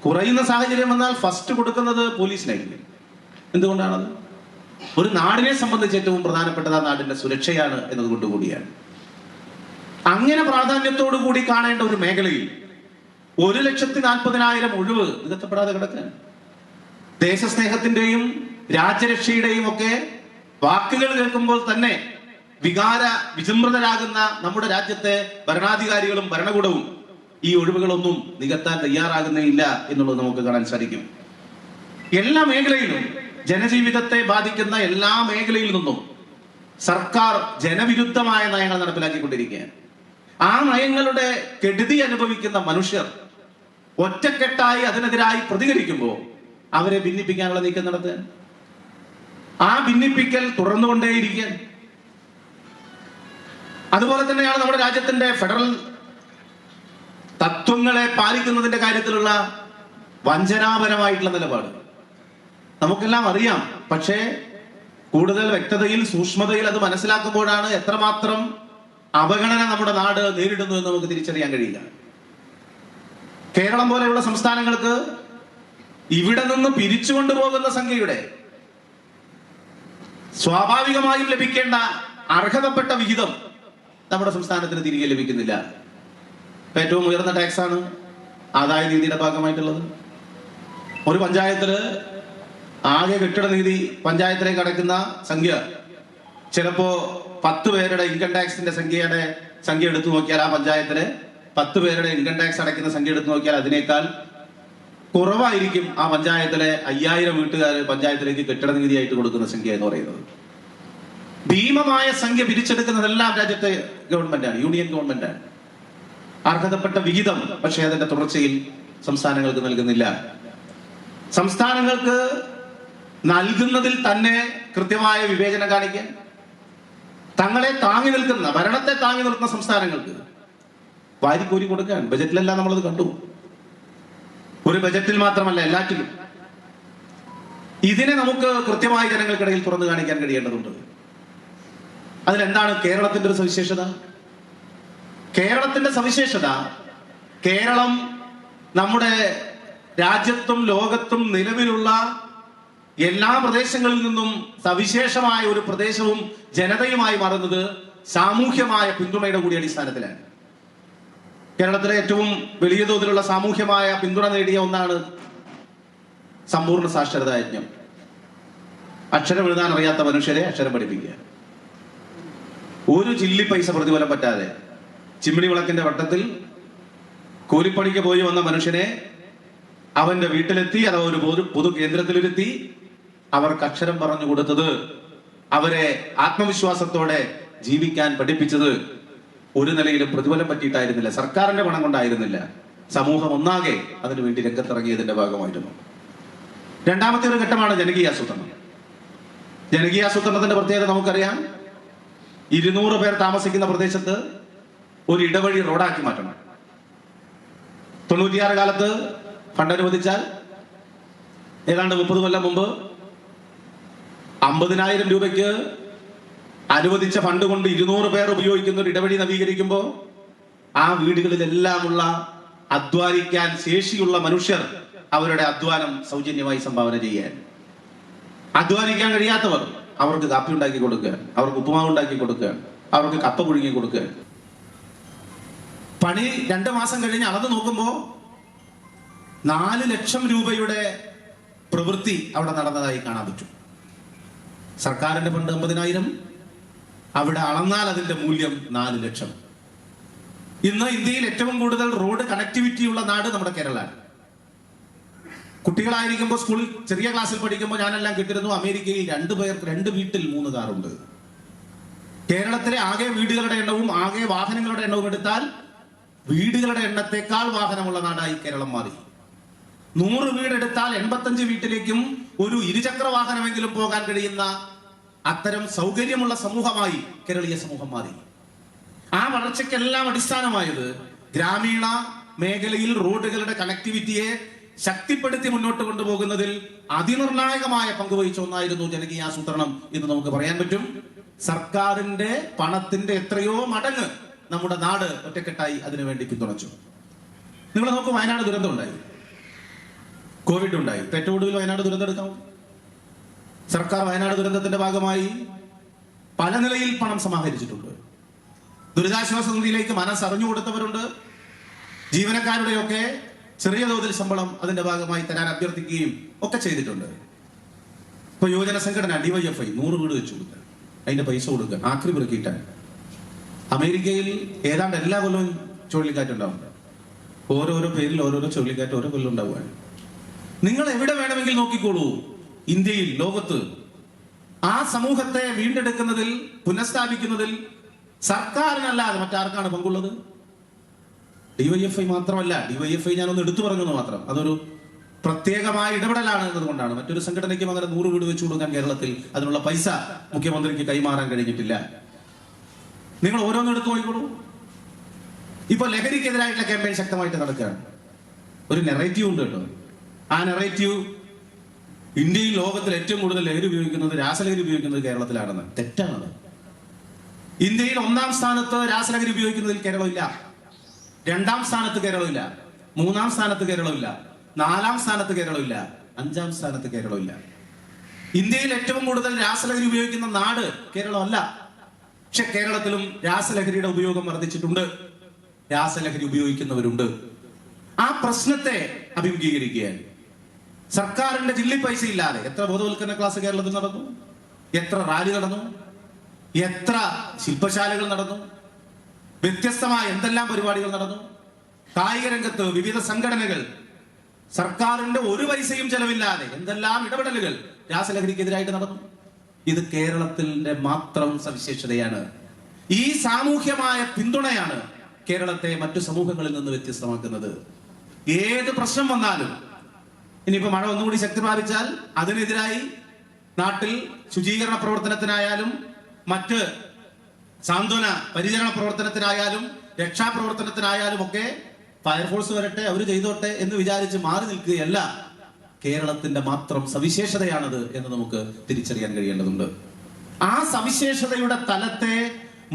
കുറയുന്ന സാഹചര്യം വന്നാൽ ഫസ്റ്റ് കൊടുക്കുന്നത് പോലീസിനായിരിക്കും. എന്തുകൊണ്ടാണത്? ഒരു നാടിനെ സംബന്ധിച്ച് ഏറ്റവും പ്രധാനപ്പെട്ടത് ആ നാടിന്റെ സുരക്ഷയാണ് എന്നതുകൊണ്ട് കൂടിയാണ്. അങ്ങനെ പ്രാധാന്യത്തോടു കൂടി കാണേണ്ട ഒരു മേഖലയിൽ 1,40,000 ഒഴിവ് നികത്തപ്പെടാതെ കിടക്കാൻ, ദേശസ്നേഹത്തിന്റെയും രാജ്യരക്ഷയുടെയും ഒക്കെ വാക്കുകൾ കേൾക്കുമ്പോൾ തന്നെ വികാര വിചിമ്രതരാകുന്ന നമ്മുടെ രാജ്യത്തെ ഭരണാധികാരികളും ഭരണകൂടവും ഈ ഒഴിവുകളൊന്നും നികത്താൻ തയ്യാറാകുന്നില്ല എന്നുള്ളത് നമുക്ക് കാണാൻ സാധിക്കും. എല്ലാ മേഖലയിലും ജനജീവിതത്തെ ബാധിക്കുന്ന എല്ലാ മേഖലയിൽ നിന്നും സർക്കാർ ജനവിരുദ്ധമായ നയങ്ങൾ നടപ്പിലാക്കിക്കൊണ്ടിരിക്കുകയാണ്. ആ നയങ്ങളുടെ കെടുതി അനുഭവിക്കുന്ന മനുഷ്യർ ഒറ്റക്കെട്ടായി അതിനെതിരായി പ്രതികരിക്കുമ്പോൾ അവരെ ഭിന്നിപ്പിക്കാനുള്ള നീക്കം നടത്താൻ, ആ ഭിന്നിപ്പിക്കൽ തുടർന്നുകൊണ്ടേയിരിക്കാൻ. അതുപോലെ തന്നെയാണ് നമ്മുടെ രാജ്യത്തിന്റെ ഫെഡറൽ തത്വങ്ങളെ പാലിക്കുന്നതിന്റെ കാര്യത്തിലുള്ള വഞ്ചനാപരമായിട്ടുള്ള നിലപാട് നമുക്കെല്ലാം അറിയാം. പക്ഷേ കൂടുതൽ വ്യക്തതയിൽ സൂക്ഷ്മതയിൽ അത് മനസ്സിലാക്കുമ്പോഴാണ് എത്രമാത്രം അവഗണന നമ്മുടെ നാട് നേരിടുന്നു എന്ന് നമുക്ക് തിരിച്ചറിയാൻ കഴിയില്ല. കേരളം പോലെയുള്ള സംസ്ഥാനങ്ങൾക്ക് ഇവിടെ നിന്ന് പിരിച്ചുകൊണ്ടുപോകുന്ന സംഖ്യയുടെ സ്വാഭാവികമായും ലഭിക്കേണ്ട അർഹതപ്പെട്ട വിഹിതം നമ്മുടെ സംസ്ഥാനത്തിന് തിരികെ ലഭിക്കുന്നില്ല. ഏറ്റവും ഉയർന്ന ടാക്സാണ് ആദായ നികുതിയുടെ ഭാഗമായിട്ടുള്ളത്. ഒരു പഞ്ചായത്തില് ആകെ കെട്ടിട നികുതി പഞ്ചായത്തിലേക്ക് അടയ്ക്കുന്ന സംഖ്യ ചിലപ്പോ 10 പേരുടെ ഇൻകം ടാക്സിന്റെ സംഖ്യ എടുത്തു നോക്കിയാൽ, ആ പഞ്ചായത്തിലെ 10 പേരുടെ ഇൻകം ടാക്സ് അടയ്ക്കുന്ന സംഖ്യ എടുത്തു നോക്കിയാൽ അതിനേക്കാൾ കുറവായിരിക്കും ആ പഞ്ചായത്തിലെ 5000 വീട്ടുകാർ പഞ്ചായത്തിലേക്ക് കെട്ടിട നികുതിയായിട്ട് കൊടുക്കുന്ന സംഖ്യ എന്ന് പറയുന്നത്. ഭീമമായ സംഖ്യ പിരിച്ചെടുക്കുന്നതെല്ലാം രാജ്യത്തെ ഗവൺമെന്റാണ്, യൂണിയൻ ഗവൺമെന്റാണ്. അർഹതപ്പെട്ട വിഹിതം പക്ഷേ അതിന്റെ തുടർച്ചയിൽ സംസ്ഥാനങ്ങൾക്ക് നൽകുന്നില്ല. സംസ്ഥാനങ്ങൾക്ക് നൽകുന്നതിൽ തന്നെ കൃത്യമായ വിവേചനം കാണിക്കാൻ, തങ്ങളെ താങ്ങി നിൽക്കുന്ന, ഭരണത്തെ താങ്ങി നിർത്തുന്ന സംസ്ഥാനങ്ങൾക്ക് വാരിക്കോരി കൊടുക്കാൻ ബജറ്റിലെല്ലാം നമ്മളത് കണ്ടു. ഒരു ബജറ്റിൽ മാത്രമല്ല, എല്ലാറ്റിലും. ഇതിനെ നമുക്ക് കൃത്യമായി ജനങ്ങൾക്കിടയിൽ തുറന്നു കാണിക്കാൻ കഴിയേണ്ടതുണ്ട്. അതിലെന്താണ് കേരളത്തിന്റെ ഒരു സവിശേഷത? കേരളത്തിന്റെ സവിശേഷത, കേരളം നമ്മുടെ രാജ്യത്തും ലോകത്തും നിലവിലുള്ള എല്ലാ പ്രദേശങ്ങളിൽ നിന്നും സവിശേഷമായ ഒരു പ്രദേശവും ജനതയുമായി മാറുന്നത് സാമൂഹ്യമായ പിന്തുണയുടെ കൂടി അടിസ്ഥാനത്തിലാണ്. കേരളത്തിലെ ഏറ്റവും വലിയ തോതിലുള്ള സാമൂഹ്യമായ പിന്തുണ നേടിയ ഒന്നാണ് സമ്പൂർണ്ണ സാക്ഷരതാ യജ്ഞം. അക്ഷരം എഴുതാൻ അറിയാത്ത മനുഷ്യരെ അക്ഷരം പഠിപ്പിക്കുക. ഒരു ചില്ലി പൈസ പ്രതിഫലം പറ്റാതെ ചിമ്മിണി വിളക്കിന്റെ വട്ടത്തിൽ കൂലിപ്പണിക്ക് പോയി വന്ന മനുഷ്യനെ അവന്റെ വീട്ടിലെത്തി അഥവാ ഒരു പൊതു കേന്ദ്രത്തിലിരുത്തി അവർക്ക് അക്ഷരം പറഞ്ഞു കൊടുത്തത്, അവരെ ആത്മവിശ്വാസത്തോടെ ജീവിക്കാൻ പഠിപ്പിച്ചത് ഒരു നിലയിലും പ്രതിഫലം പറ്റിയിട്ടായിരുന്നില്ല, സർക്കാരിന്റെ പണം കൊണ്ടായിരുന്നില്ല. സമൂഹം ഒന്നാകെ അതിനുവേണ്ടി രംഗത്തിറങ്ങിയതിന്റെ ഭാഗമായിരുന്നു. രണ്ടാമത്തെ ഒരു ഘട്ടമാണ് ജനകീയാസൂത്രണം. ജനകീയാസൂത്രണത്തിന്റെ പ്രത്യേകത നമുക്കറിയാം. 200 പേർ താമസിക്കുന്ന പ്രദേശത്ത് ഒരു ഇടവഴി റോഡാക്കി മാറ്റണം. 96 കാലത്ത് ഫണ്ട് അനുവദിച്ചാൽ ഏതാണ്ട് 30 കൊല്ലം മുമ്പ് 50,000 രൂപയ്ക്ക് അനുവദിച്ച ഫണ്ട് കൊണ്ട് 200 പേർ ഉപയോഗിക്കുന്ന ഒരു ഇടവഴി നവീകരിക്കുമ്പോൾ ആ വീടുകളിലെല്ലാമുള്ള അധ്വാനിക്കാൻ ശേഷിയുള്ള മനുഷ്യർ അവരുടെ അധ്വാനം സൗജന്യമായി സംഭാവന ചെയ്യാൻ, അധ്വാനിക്കാൻ കഴിയാത്തവർ അവർക്ക് കാപ്പി ഉണ്ടാക്കി കൊടുക്കുക, അവർക്ക് ഉപ്പുമാവ് ഉണ്ടാക്കി കൊടുക്കുക, അവർക്ക് കപ്പ പുഴുങ്ങി കൊടുക്കുക. പണി 2 മാസം കഴിഞ്ഞ് അളന്ന് നോക്കുമ്പോൾ 4 ലക്ഷം രൂപയുടെ പ്രവൃത്തി അവിടെ നടന്നതായി കാണാൻ പറ്റും. സർക്കാരിന്റെ ഫണ്ട് 50,000, അവിടെ അളന്നാൽ അതിന്റെ മൂല്യം 4 ലക്ഷം. ഇന്ന് ഇന്ത്യയിൽ ഏറ്റവും കൂടുതൽ റോഡ് കണക്ടിവിറ്റി ഉള്ള നാട് നമ്മുടെ കേരളമാണ്. കുട്ടികളായിരിക്കുമ്പോൾ സ്കൂളിൽ ചെറിയ ക്ലാസ്സിൽ പഠിക്കുമ്പോൾ ഞാനെല്ലാം കേട്ടിരുന്നു അമേരിക്കയിൽ 2 പേർക്ക് 2 വീട്ടിൽ 3 കാറുണ്ട്. കേരളത്തിലെ ആകെ വീടുകളുടെ എണ്ണവും ആകെ വാഹനങ്ങളുടെ എണ്ണവും എടുത്താൽ വീടുകളുടെ എണ്ണത്തെക്കാൾ വാഹനമുള്ള നാടായി കേരളം മാറി. 100 വീടെടുത്താൽ 85 വീട്ടിലേക്കും ഒരു ഇരുചക്ര വാഹനമെങ്കിലും പോകാൻ കഴിയുന്ന അത്തരം സൗകര്യമുള്ള സമൂഹമായി കേരളീയ സമൂഹം മാറി. ആ വളർച്ചയ്ക്കെല്ലാം അടിസ്ഥാനമായത് ഗ്രാമീണ മേഖലയിൽ റോഡുകളുടെ കണക്ടിവിറ്റിയെ ശക്തിപ്പെടുത്തി മുന്നോട്ട് കൊണ്ടുപോകുന്നതിൽ അതിനിർണായകമായ പങ്കുവഹിച്ച ഒന്നായിരുന്നു ജനകീയാസൂത്രണം എന്ന് നമുക്ക് പറയാൻ പറ്റും. സർക്കാരിന്റെ പണത്തിന്റെ എത്രയോ മടങ്ങ് നമ്മുടെ നാട് ഒറ്റക്കെട്ടായി അതിനുവേണ്ടി പിന്തുണച്ചു. നിങ്ങൾ നോക്കൂ, വയനാട് ദുരന്തം ഉണ്ടായി, കോവിഡ് ഉണ്ടായി. ഏറ്റവും ഒടുവിൽ വയനാട് ദുരന്തം എടുക്കാം. സർക്കാർ വയനാട് ദുരന്തത്തിന്റെ ഭാഗമായി പല നിലയിൽ പണം സമാഹരിച്ചിട്ടുണ്ട്. ദുരിതാശ്വാസ നിധിയിലേക്ക് മനസ്സറിഞ്ഞു കൊടുത്തവരുണ്ട്. ജീവനക്കാരുടെയൊക്കെ ചെറിയ തോതിൽ ശമ്പളം അതിന്റെ ഭാഗമായി തരാൻ അഭ്യർത്ഥിക്കുകയും ഒക്കെ ചെയ്തിട്ടുണ്ട്. ഇപ്പൊ യുവജന സംഘടന DYFI 100 വീട് വെച്ചു കൊടുക്കുക, അതിന്റെ പൈസ കൊടുക്കുക, ആക്രി പെറുക്കിയിട്ടാണ്. അമേരിക്കയിൽ ഏതാണ്ട് എല്ലാ കൊല്ലവും ചുഴലിക്കാറ്റുണ്ടാവുന്നുണ്ട്. ഓരോരോ പേരിൽ ഓരോരോ ചുഴലിക്കാറ്റ് ഓരോ കൊല്ലം ഉണ്ടാവുകയാണ്. നിങ്ങൾ എവിടെ വേണമെങ്കിൽ നോക്കിക്കോളൂ, ഇന്ത്യയിൽ, ലോകത്ത് ആ സമൂഹത്തെ വീണ്ടെടുക്കുന്നതിൽ, പുനഃസ്ഥാപിക്കുന്നതിൽ സർക്കാരിനല്ലാതെ മറ്റാർക്കാണ് പങ്കുള്ളത്? DYFI മാത്രമല്ല. DYFI ഞാനൊന്ന് എടുത്തു പറഞ്ഞെന്ന് മാത്രം. അതൊരു പ്രത്യേകമായ ഇടപെടലാണ് എന്നതുകൊണ്ടാണ്. മറ്റൊരു സംഘടനയ്ക്കും അങ്ങനെ 100 വീട് വെച്ചു കൊടുക്കാൻ കേരളത്തിൽ അതിനുള്ള പൈസ മുഖ്യമന്ത്രിക്ക് കൈമാറാൻ കഴിഞ്ഞിട്ടില്ല. നിങ്ങൾ ഓരോന്നും എടുത്തു നോക്കിക്കോളൂ. ഇപ്പൊ ലഹരിക്കെതിരായിട്ടുള്ള ക്യാമ്പയിൻ ശക്തമായിട്ട് നടക്കുകയാണ്. ഒരു നെറേറ്റീവ് ഉണ്ട് കേട്ടോ. ആ നെറേറ്റീവ് ഇന്ത്യയിൽ ലോകത്തിൽ ഏറ്റവും കൂടുതൽ ലഹരി ഉപയോഗിക്കുന്നത്, രാസലഹരി ഉപയോഗിക്കുന്നത് കേരളത്തിലാണെന്ന്. തെറ്റാണത്. ഇന്ത്യയിൽ 1-ാം സ്ഥാനത്ത് രാസലഹരി ഉപയോഗിക്കുന്നതിൽ കേരളമില്ല. 2-ാം സ്ഥാനത്ത് കേരളമില്ല. 3-ാം സ്ഥാനത്ത് കേരളമില്ല. 4-ാം സ്ഥാനത്ത് കേരളമില്ല. 5-ാം സ്ഥാനത്ത് കേരളമില്ല. ഇന്ത്യയിൽ ഏറ്റവും കൂടുതൽ രാസലഹരി ഉപയോഗിക്കുന്ന നാട് കേരളമല്ല. പക്ഷെ കേരളത്തിലും രാസലഹരിയുടെ ഉപയോഗം വർദ്ധിച്ചിട്ടുണ്ട്. രാസലഹരി ഉപയോഗിക്കുന്നവരുണ്ട്. ആ പ്രശ്നത്തെ അഭിമുഖീകരിക്കാൻ സർക്കാരിന്റെ ചില്ലി പൈസ ഇല്ലാതെ എത്ര ബോധവൽക്കരണ ക്ലാസ് കേരളത്തിൽ നടന്നു, എത്ര റാലി നടന്നു, എത്ര ശില്പശാലകൾ നടന്നു, വ്യത്യസ്തമായ എന്തെല്ലാം പരിപാടികൾ നടന്നു. കായിക രംഗത്ത് വിവിധ സംഘടനകൾ സർക്കാരിന്റെ ഒരു പൈസയും ചെലവില്ലാതെ എന്തെല്ലാം ഇടപെടലുകൾ രാസലഹരിക്കെതിരായിട്ട് നടന്നു. ഇത് കേരളത്തിന്റെ മാത്രം സവിശേഷതയാണ്. ഈ സാമൂഹ്യമായ പിന്തുണയാണ് കേരളത്തെ മറ്റു സമൂഹങ്ങളിൽ നിന്ന് വ്യത്യസ്തമാക്കുന്നത്. ഏത് പ്രശ്നം വന്നാലും, ഇനിയിപ്പോ മഴ ഒന്നുകൂടി ശക്തി പ്രാപിച്ചാൽ അതിനെതിരായി നാട്ടിൽ ശുചീകരണ പ്രവർത്തനത്തിനായാലും മറ്റ് സാന്ത്വന പരിചരണ പ്രവർത്തനത്തിനായാലും രക്ഷാപ്രവർത്തനത്തിനായാലും ഒക്കെ ഫയർഫോഴ്സ് വരട്ടെ, അവർ ചെയ്തോട്ടെ എന്ന് വിചാരിച്ച് മാറി നിൽക്കുകയല്ല. കേരളത്തിന്റെ മാത്രം സവിശേഷതയാണത് എന്ന് നമുക്ക് തിരിച്ചറിയാൻ കഴിയേണ്ടതുണ്ട്. ആ സവിശേഷതയുടെ തലത്തെ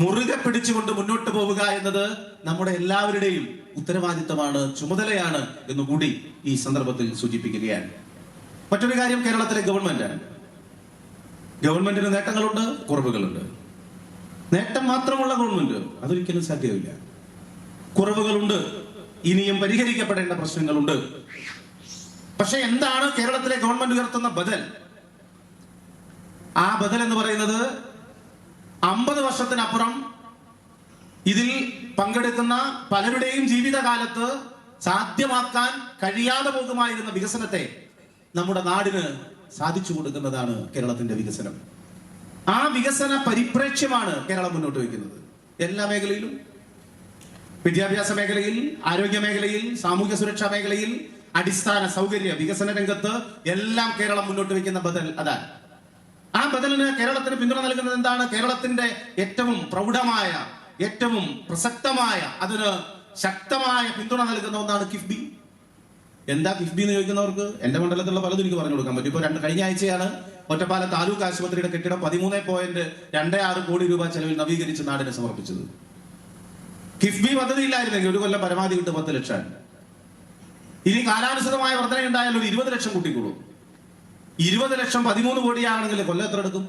മുറുകെ പിടിച്ചുകൊണ്ട് മുന്നോട്ട് പോവുക എന്നത് നമ്മുടെ എല്ലാവരുടെയും ഉത്തരവാദിത്തമാണ്, ചുമതലയാണ് എന്നുകൂടി ഈ സന്ദർഭത്തിൽ സൂചിപ്പിക്കുകയാണ്. മറ്റൊരു കാര്യം കേരളത്തിലെ ഗവൺമെന്റാണ്. ഗവൺമെന്റിന് നേട്ടങ്ങളുണ്ട്, കുറവുകളുണ്ട്. നേട്ടം മാത്രമുള്ള ഗവൺമെന്റ് അതൊരിക്കലും സാധ്യമില്ല. കുറവുകളുണ്ട്, ഇനിയും പരിഹരിക്കപ്പെടേണ്ട പ്രശ്നങ്ങളുണ്ട്. പക്ഷെ എന്താണ് കേരളത്തിലെ ഗവൺമെന്റ് ഉയർത്തുന്ന ബദൽ? ആ ബദൽ എന്ന് പറയുന്നത് 50 വർഷത്തിനപ്പുറം ഇതിൽ പങ്കെടുക്കുന്ന പലരുടെയും ജീവിതകാലത്ത് സാധ്യമാക്കാൻ കഴിയാതെ പോകുമായിരുന്ന വികസനത്തെ നമ്മുടെ നാടിന് സാധിച്ചു കൊടുക്കുന്നതാണ് കേരളത്തിന്റെ വികസനം. ആ വികസന പരിപ്രേക്ഷ്യമാണ് കേരളം മുന്നോട്ട് വയ്ക്കുന്നത്. എല്ലാ മേഖലയിലും, വിദ്യാഭ്യാസ മേഖലയിൽ, ആരോഗ്യ മേഖലയിൽ, സാമൂഹ്യ സുരക്ഷാ മേഖലയിൽ, അടിസ്ഥാന സൗകര്യ വികസന രംഗത്ത് എല്ലാം കേരളം മുന്നോട്ട് വയ്ക്കുന്ന ബദൽ അതാണ്. ആ ബദലിന് കേരളത്തിന് പിന്തുണ നൽകുന്നത് എന്താണ്? കേരളത്തിന്റെ ഏറ്റവും പ്രൗഢമായ, ഏറ്റവും പ്രസക്തമായ, അതിന് ശക്തമായ പിന്തുണ നൽകുന്ന ഒന്നാണ് കിഫ്ബി. എന്താ കിഫ്ബി എന്ന് ചോദിക്കുന്നവർക്ക് എന്റെ മണ്ഡലത്തിലുള്ള പലതും എനിക്ക് പറഞ്ഞു കൊടുക്കാൻ പറ്റും. ഇപ്പൊ കഴിഞ്ഞ ആഴ്ചയാണ് ഒറ്റപ്പാലം താലൂക്ക് ആശുപത്രിയുടെ കെട്ടിടം 13.26 കോടി രൂപ ചെലവിൽ നവീകരിച്ച് നാടിന് സമർപ്പിച്ചത്. കിഫ്ബി പദ്ധതി ഇല്ലായിരുന്നെങ്കിൽ ഒരു കൊല്ലം പരമാവധി കിട്ടും 10 ലക്ഷം. ഇനി കാലാനുസൃതമായ വർധനയുണ്ടായാൽ ഒരു 20 ലക്ഷം കൂട്ടിക്കൊള്ളൂ. 20 ലക്ഷം 13 കോടിയാണെങ്കിൽ കൊല്ലം എത്ര എടുക്കും?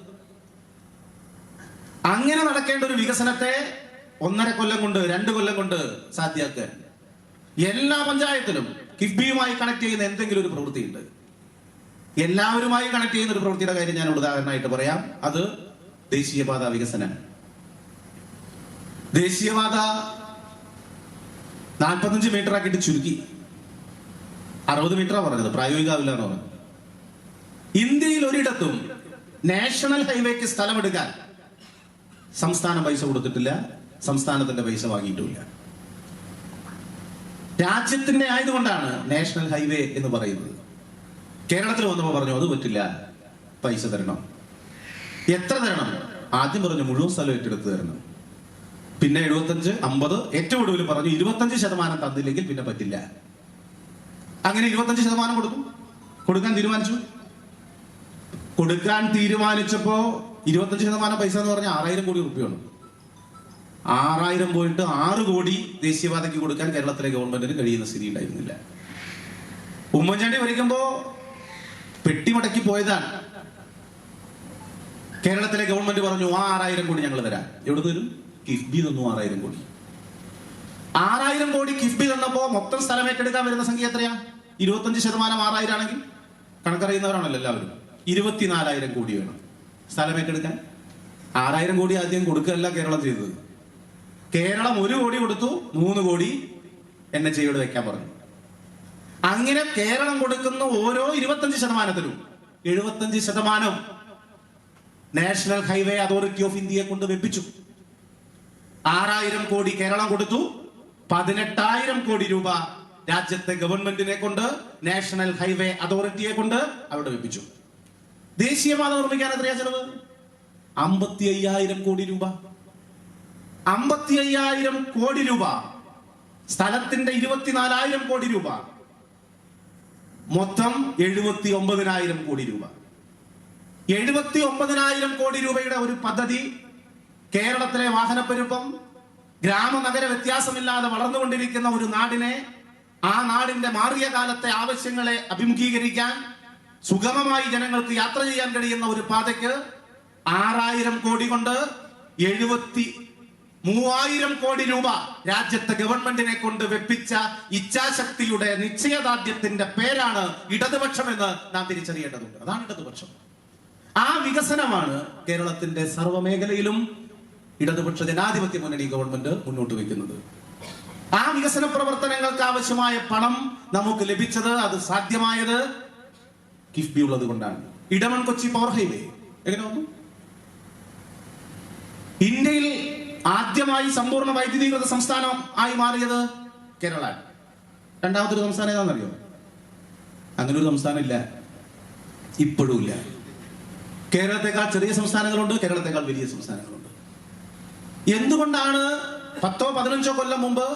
അങ്ങനെ നടക്കേണ്ട ഒരു വികസനത്തെ 1.5 കൊല്ലം കൊണ്ട്, 2 കൊല്ലം കൊണ്ട് സാധ്യമാക്കാൻ എല്ലാ പഞ്ചായത്തിലും കിഫ്ബിയുമായി കണക്ട് ചെയ്യുന്ന എന്തെങ്കിലും ഒരു പ്രവൃത്തിയുണ്ട്. എല്ലാവരുമായി കണക്ട് ചെയ്യുന്ന ഒരു പ്രവൃത്തിയുടെ കാര്യം ഞാൻ ഉദാഹരണമായിട്ട് പറയാം. അത് ദേശീയപാത വികസനം. ദേശീയപാത 45 മീറ്റർ ആക്കിയിട്ട് ചുരുക്കി 60 മീറ്ററാണ് പറഞ്ഞത്, പ്രായോഗികമാവില്ല എന്ന് പറഞ്ഞു. ഇന്ത്യയിൽ ഒരിടത്തും നാഷണൽ ഹൈവേക്ക് സ്ഥലമെടുക്കാൻ സംസ്ഥാനം പൈസ കൊടുത്തിട്ടില്ല, സംസ്ഥാനത്തിന്റെ പൈസ വാങ്ങിയിട്ടുമില്ല. രാജ്യത്തിന്റെ ആയതുകൊണ്ടാണ് നാഷണൽ ഹൈവേ എന്ന് പറയുന്നത്. കേരളത്തിൽ വന്നപ്പോൾ പറഞ്ഞു അത് പറ്റില്ല, പൈസ തരണം. എത്ര തരണം? ആദ്യം പറഞ്ഞു മുഴുവൻ സ്ഥലം ഏറ്റെടുത്ത് തരണം. പിന്നെ 75, 50, ഏറ്റവും ഒടുവിൽ പറഞ്ഞു 25% തന്നില്ലെങ്കിൽ പിന്നെ പറ്റില്ല. അങ്ങനെ 25% കൊടുക്കാൻ തീരുമാനിച്ചു. കൊടുക്കാൻ തീരുമാനിച്ചപ്പോ 25% പൈസ എന്ന് പറഞ്ഞാൽ 6000 കോടി റുപ്യാണ്. 6000 പോയിട്ട് 6 കോടി ദേശീയപാതയ്ക്ക് കൊടുക്കാൻ കേരളത്തിലെ ഗവൺമെന്റിന് കഴിയുന്ന സ്ഥിതി ഉണ്ടായിരുന്നില്ല. ഉമ്മൻചാണ്ടി ഭരിക്കുമ്പോ പെട്ടിമടക്കി പോയതാണ്. കേരളത്തിലെ ഗവൺമെന്റ് പറഞ്ഞു ആ 6000 കോടി ഞങ്ങൾ തരാം. എവിടെ തരും? കിഫ്ബി തന്നു 6000 കോടി. 6000 കോടി കിഫ്ബി തന്നപ്പോ മൊത്തം സ്ഥലം ഏറ്റെടുക്കാൻ വരുന്ന സംഖ്യ എത്രയാ? 25% 6000 ആണെങ്കിൽ കണക്കറിയുന്നവരാണല്ലോ എല്ലാവരും. 24,000 കോടി വേണം സ്ഥലം ഏറ്റെടുക്കാൻ. 6000 കോടി ആദ്യം കൊടുക്കുകയല്ല കേരളം ചെയ്തത്. കേരളം 1 കോടി കൊടുത്തു, 3 കോടി NHAയോട് വെക്കാൻ പറഞ്ഞു. അങ്ങനെ കേരളം കൊടുക്കുന്ന ഓരോ 25%ത്തിലും 75% നാഷണൽ ഹൈവേ അതോറിറ്റി ഓഫ് ഇന്ത്യയെ കൊണ്ട് വെപ്പിച്ചു. 6000 കോടി കേരളം കൊടുത്തു, 18,000 കോടി രൂപ രാജ്യത്തെ ഗവൺമെന്റിനെ കൊണ്ട്, നാഷണൽ ഹൈവേ അതോറിറ്റിയെ കൊണ്ട് അവിടെ വെപ്പിച്ചു. ദേശീയപാത നിർമ്മിക്കാൻ എത്രയാ ചെലവ്? 55,000 കോടി രൂപ. 55,000 കോടി രൂപ. സ്ഥലത്തിന്റെ 24,000 കോടി രൂപ. മൊത്തം 79,000 കോടി രൂപ. 79,000 കോടി രൂപയുടെ ഒരു പദ്ധതി കേരളത്തിലെ വാഹനപ്പെരുപ്പം, ഗ്രാമനഗര വ്യത്യാസമില്ലാതെ വളർന്നുകൊണ്ടിരിക്കുന്ന ഒരു നാടിനെ, ആ നാടിന്റെ മാറിയ കാലത്തെ ആവശ്യങ്ങളെ അഭിമുഖീകരിക്കാൻ, സുഗമമായി ജനങ്ങൾക്ക് യാത്ര ചെയ്യാൻ കഴിയുന്ന ഒരു പാതയ്ക്ക് 6,000 കോടി കൊണ്ട് 73,000 കോടി രൂപ രാജ്യത്തെ ഗവൺമെന്റിനെ കൊണ്ട് വെപ്പിച്ച ഇച്ഛാശക്തിയുടെ, നിശ്ചയദാർഢ്യത്തിന്റെ പേരാണ് ഇടതുപക്ഷം എന്ന് നാം തിരിച്ചറിയേണ്ടതുണ്ട്. അതാണ് ഇടതുപക്ഷം. ആ വികസനമാണ് കേരളത്തിന്റെ സർവ്വമേഖലയിലും ഇടതുപക്ഷ ജനാധിപത്യ മുന്നണി ഗവൺമെന്റ് മുന്നോട്ട് വയ്ക്കുന്നത്. ആ വികസന പ്രവർത്തനങ്ങൾക്ക് ആവശ്യമായ പണം നമുക്ക് ലഭിച്ചത്, അത് സാധ്യമായത് കിഫ്ബി ഉള്ളത് കൊണ്ടാണ്. ഇടമൺ കൊച്ചി പവർ ഹൈവേ എങ്ങനെ വന്നു? ഇന്ത്യയിൽ ആദ്യമായി സമ്പൂർണ്ണ വൈദ്യുതീകൃത സംസ്ഥാനം ആയി മാറിയത് കേരള. രണ്ടാമതൊരു സംസ്ഥാനം ഏതാണെന്നറിയോ? അങ്ങനെ ഒരു സംസ്ഥാനം ഇല്ല, ഇപ്പോഴും ഇല്ല. കേരളത്തെക്കാൾ ചെറിയ സംസ്ഥാനങ്ങളുണ്ട്, കേരളത്തെക്കാൾ വലിയ സംസ്ഥാനങ്ങളുണ്ട്. എന്തുകൊണ്ടാണ് 10-15 കൊല്ലം മുമ്പ്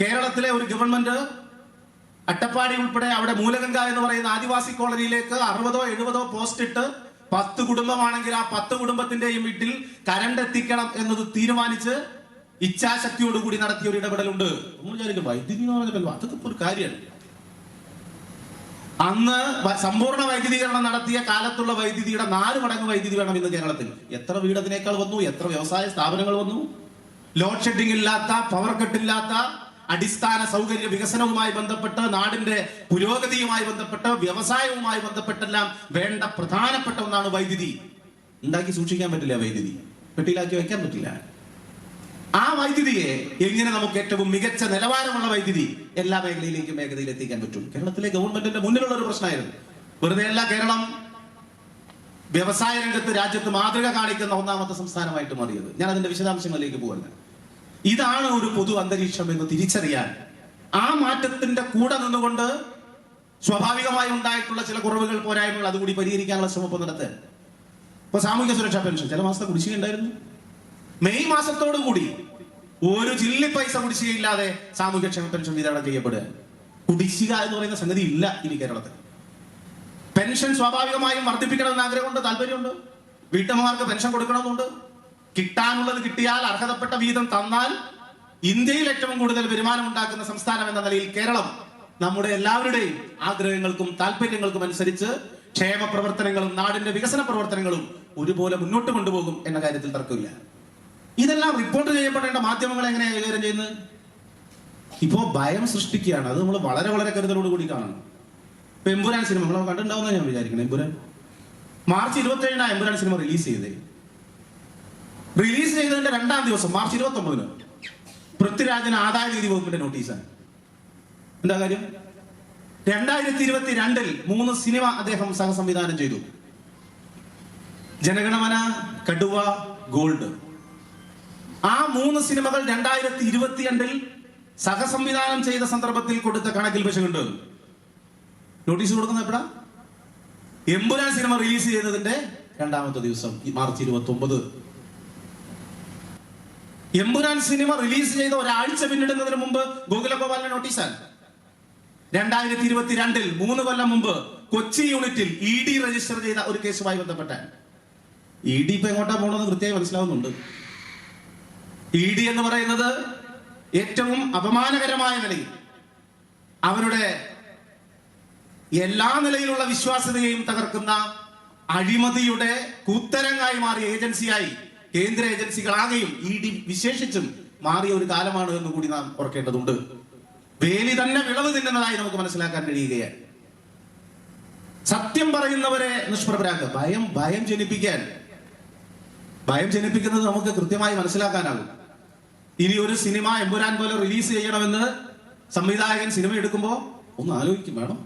കേരളത്തിലെ ഒരു ഗവൺമെന്റ് അട്ടപ്പാടി ഉൾപ്പെടെ അവിടെ മൂലഗംഗ എന്ന് പറയുന്ന ആദിവാസി കോളനിയിലേക്ക് 60-70 പോസ്റ്റ് ഇട്ട് 10 കുടുംബമാണെങ്കിൽ ആ 10 കുടുംബത്തിന്റെയും വീട്ടിൽ കരണ്ട് എത്തിക്കണം എന്നത് തീരുമാനിച്ച് ഇച്ഛാശക്തിയോടുകൂടി നടത്തിയ ഒരു ഇടപെടലുണ്ട്. നമ്മൾ വിചാരിക്കും വൈദ്യുതി എന്ന് പറഞ്ഞല്ലോ, അതൊക്കെ ഒരു കാര്യമാണ്. അന്ന് സമ്പൂർണ്ണ വൈദ്യുതീകരണം നടത്തിയ കാലത്തുള്ള വൈദ്യുതിയുടെ 4 മടങ്ങ് വൈദ്യുതി വേണം ഇന്ന് കേരളത്തിൽ. എത്ര വീട് അതിനേക്കാൾ വന്നു, എത്ര വ്യവസായ സ്ഥാപനങ്ങൾ വന്നു. ലോഡ് ഷെഡിംഗ് ഇല്ലാത്ത, പവർ കട്ടില്ലാത്ത, അടിസ്ഥാന സൗകര്യ വികസനവുമായി ബന്ധപ്പെട്ട്, നാടിന്റെ പുരോഗതിയുമായി ബന്ധപ്പെട്ട്, വ്യവസായവുമായി ബന്ധപ്പെട്ടെല്ലാം വേണ്ട പ്രധാനപ്പെട്ട ഒന്നാണ് വൈദ്യുതി. ഉണ്ടാക്കി സൂക്ഷിക്കാൻ പറ്റില്ല, വൈദ്യുതി പെട്ടിയിലാക്കി വെക്കാൻ പറ്റില്ല. ആ വൈദ്യുതിയെ എങ്ങനെ നമുക്ക് ഏറ്റവും മികച്ച നിലവാരമുള്ള വൈദ്യുതി എല്ലാ മേഖലയിലേക്കും വേഗതയിൽ എത്തിക്കാൻ പറ്റും? കേരളത്തിലെ ഗവൺമെന്റിന്റെ മുന്നിലുള്ള ഒരു പ്രശ്നമായിരുന്നു. വെറുതെ അല്ല കേരളം വ്യവസായ രംഗത്ത് രാജ്യത്ത് മാതൃക കാണിക്കുന്ന 1ാമത്തെ സംസ്ഥാനമായിട്ട് മാറിയത്. ഞാൻ അതിന്റെ വിശദാംശങ്ങളിലേക്ക് പോകുന്നത്. ഇതാണ് ഒരു പൊതു അന്തരീക്ഷം എന്ന് തിരിച്ചറിയാൻ, ആ മാറ്റത്തിന്റെ കൂടെ നിന്നുകൊണ്ട് സ്വാഭാവികമായി ഉണ്ടായിട്ടുള്ള ചില കുറവുകൾ, പോരായ്മകൾ അതുകൂടി പരിഹരിക്കാനുള്ള ശ്രമം നടത്തുക. ഇപ്പൊ സാമൂഹ്യ സുരക്ഷാ പെൻഷൻ ചില മാസത്തെ കുടിശ്ശിക ഉണ്ടായിരുന്നു. മെയ് മാസത്തോടു കൂടി ഒരു ചില്ലി പൈസ കുടിശ്ശികയില്ലാതെ സാമൂഹ്യക്ഷേമ പെൻഷൻ വിതരണം ചെയ്യപ്പെടുക. കുടിശ്ശിക എന്ന് പറയുന്ന സംഗതി ഇല്ല ഇനി കേരളത്തിൽ. പെൻഷൻ സ്വാഭാവികമായും വർദ്ധിപ്പിക്കണമെന്ന് ആഗ്രഹമുണ്ട്, താല്പര്യമുണ്ട്. വീട്ടമ്മമാർക്ക് പെൻഷൻ കൊടുക്കണമെന്നുണ്ട്. കിട്ടാനുള്ളത് കിട്ടിയാൽ, അർഹതപ്പെട്ട വീതം തന്നാൽ ഇന്ത്യയിൽ ഏറ്റവും കൂടുതൽ വരുമാനം ഉണ്ടാക്കുന്ന സംസ്ഥാനം എന്ന നിലയിൽ കേരളം നമ്മുടെ എല്ലാവരുടെയും ആഗ്രഹങ്ങൾക്കും താല്പര്യങ്ങൾക്കും അനുസരിച്ച് ക്ഷേമ പ്രവർത്തനങ്ങളും നാടിന്റെ വികസന പ്രവർത്തനങ്ങളും ഒരുപോലെ മുന്നോട്ട് കൊണ്ടുപോകും എന്ന കാര്യത്തിൽ തർക്കമില്ല. ഇതെല്ലാം റിപ്പോർട്ട് ചെയ്യപ്പെടേണ്ട മാധ്യമങ്ങൾ എങ്ങനെയാണ് കൈകാര്യം ചെയ്യുന്നത്? ഇപ്പോ ഭയം സൃഷ്ടിക്കുകയാണ്. അത് നമ്മൾ വളരെ വളരെ കരുതലോട് കൂടി കാണണം. ഇപ്പൊ എമ്പുരാൻ സിനിമ നമ്മൾ കണ്ടിട്ടുണ്ടാവുന്ന ഞാൻ വിചാരിക്കണം. Empuraan March 27 Empuraan cinema release ചെയ്തത്. റിലീസ് ചെയ്തതിന്റെ 2ാം ദിവസം മാർച്ച് 29 പൃഥ്വിരാജിന് ആദായ നികുതി വകുപ്പിന്റെ നോട്ടീസാണ്. എന്താ കാര്യം? 2022 3 സിനിമ അദ്ദേഹം സഹസംവിധാനം ചെയ്തു. ജനഗണമന, കടുവ, ഗോൾഡ്. ആ 3 സിനിമകൾ 2022 സഹസംവിധാനം ചെയ്ത സന്ദർഭത്തിൽ കൊടുത്ത കണക്കിൽ പിശകുണ്ട്. നോട്ടീസ് കൊടുക്കുന്ന എപ്പോഴാ? എമ്പുരാൻ സിനിമ റിലീസ് ചെയ്തതിന്റെ 2ാമത്തെ ദിവസം മാർച്ച് 29. എമ്പുരാൻ സിനിമ റിലീസ് ചെയ്ത ഒരാഴ്ച പിന്നിടുന്നതിന് മുമ്പ് ഗോകുലഗോപാലിന്റെ നോട്ടീസാണ്. 2022 3 കൊല്ലം മുമ്പ് കൊച്ചി യൂണിറ്റിൽ ED രജിസ്റ്റർ ചെയ്ത ഒരു കേസുമായി ബന്ധപ്പെട്ട ED ഇപ്പൊ എങ്ങോട്ടാ പോകണമെന്ന് കൃത്യമായി മനസ്സിലാവുന്നുണ്ട്. ED എന്ന് പറയുന്നത് ഏറ്റവും അപമാനകരമായ നിലയിൽ അവരുടെ എല്ലാ നിലയിലുള്ള വിശ്വാസ്യതയെയും തകർക്കുന്ന അഴിമതിയുടെ കൂത്തരങ്ങായി മാറിയ ഏജൻസിയായി കേന്ദ്ര ഏജൻസികളാകെയും ED വിശേഷിച്ചും മാറിയ ഒരു കാലമാണ് എന്ന് കൂടി നാം ഓർക്കേണ്ടതുണ്ട്. വേലി തന്നെ വിളവ് തിന്നുന്നതായി നമുക്ക് മനസ്സിലാക്കാൻ കഴിയുകയാണ്. സത്യം പറയുന്നവരെ നിഷ്പ്രഭരാക്കുക. ഭയം ജനിപ്പിക്കുന്നത് നമുക്ക് കൃത്യമായി മനസ്സിലാക്കാനാകും. ഇനി ഒരു സിനിമ എമ്പുരാൻ പോലെ റിലീസ് ചെയ്യണമെന്ന് സംവിധായകൻ സിനിമ എടുക്കുമ്പോ ഒന്ന് ആലോചിക്കും വേണം.